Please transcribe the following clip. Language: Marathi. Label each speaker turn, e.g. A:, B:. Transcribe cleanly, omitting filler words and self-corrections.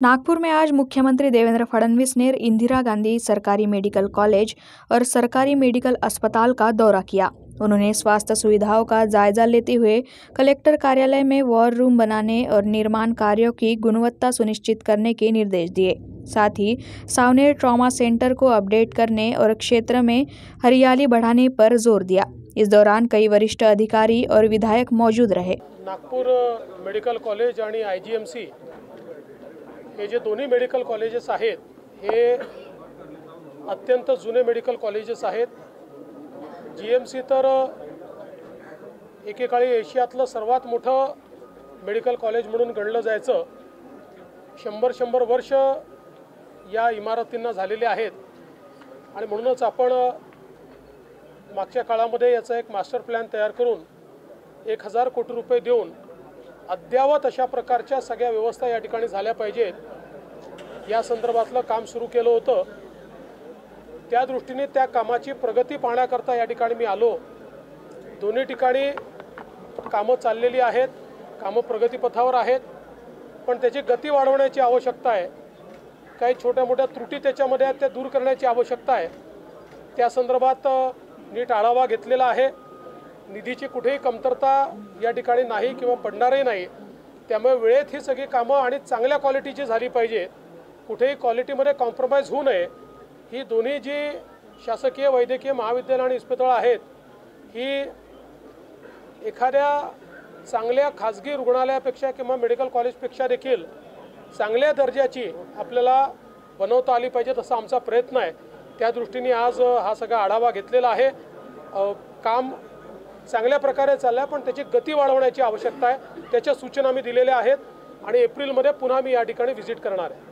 A: नागपुर में आज मुख्यमंत्री देवेंद्र फडणवीस ने इंदिरा गांधी सरकारी मेडिकल कॉलेज और सरकारी मेडिकल अस्पताल का दौरा किया। उन्होंने स्वास्थ्य सुविधाओं का जायजा लेते हुए कलेक्टर कार्यालय में वॉर रूम बनाने और निर्माण कार्यों की गुणवत्ता सुनिश्चित करने के निर्देश दिए। साथ ही सावनेर ट्रॉमा सेंटर को अपडेट करने और क्षेत्र में हरियाली बढ़ाने पर जोर दिया। इस दौरान कई वरिष्ठ अधिकारी और विधायक मौजूद रहे।
B: नागपूर मेडिकल कॉलेज आणि IGMC हे जे दोन्ही मेडिकल कॉलेजेस आहेत हे अत्यंत जुने मेडिकल कॉलेजेस आहेत। GMC तर एकेकाळी एशियातलं सर्वात मोठं मेडिकल कॉलेज म्हणून गणलं जायचं। 100 वर्ष या इमारतींना झालेले आहेत आणि म्हणूनच आपण मागच्या काळामध्ये याचा एक मास्टर प्लॅन तयार करून 1000 कोटी रुपये देऊन अद्यावत अशा प्रकारच्या सगळ्या व्यवस्था या ठिकाणी झाल्या पाहिजेत या संदर्भातलं काम सुरू केलं होतं। त्या दृष्टीने त्या कामाची प्रगती पाहण्याकरता या ठिकाणी मी आलो। दोन्ही ठिकाणी कामं चाललेली आहेत, कामं प्रगतीपथावर आहेत, पण त्याची गती वाढवण्याची आवश्यकता आहे। काही छोट्या मोठ्या त्रुटी त्याच्यामध्ये आहेत त्या दूर करण्याची आवश्यकता आहे। त्या संदर्भात नीट आढावा घेतलेला आहे। निधीची कुठेही कमतरता या ठिकाणी नाही किंवा पडणारही नाही। त्यामुळे वेळेत ही सगळी कामं आणि चांगल्या क्वालिटीची झाली पाहिजे, कुठेही क्वालिटीमध्ये कॉम्प्रोमाइज होऊ नये। ही दोन्ही जी शासकीय वैद्यकीय महाविद्यालय आणि इस्पितळं आहेत ही एखाद्या चांगल्या खाजगी रुग्णालयापेक्षा किंवा मेडिकल कॉलेजपेक्षा देखील चांगल्या दर्जाची आपल्याला बनवता आली पाहिजे, असा आमचा प्रयत्न आहे। त्या दृष्टीने आज हा सगळा आढावा घेतलेला आहे। काम चांगल्या प्रकारे चाललं आहे, पण त्याची गती वाढवण्याची आवश्यकता आहे। त्याच्या सूचना मी दिलेल्या आहेत आणि एप्रिलमध्ये पुन्हा मी या ठिकाणी व्हिजिट करणार आहे।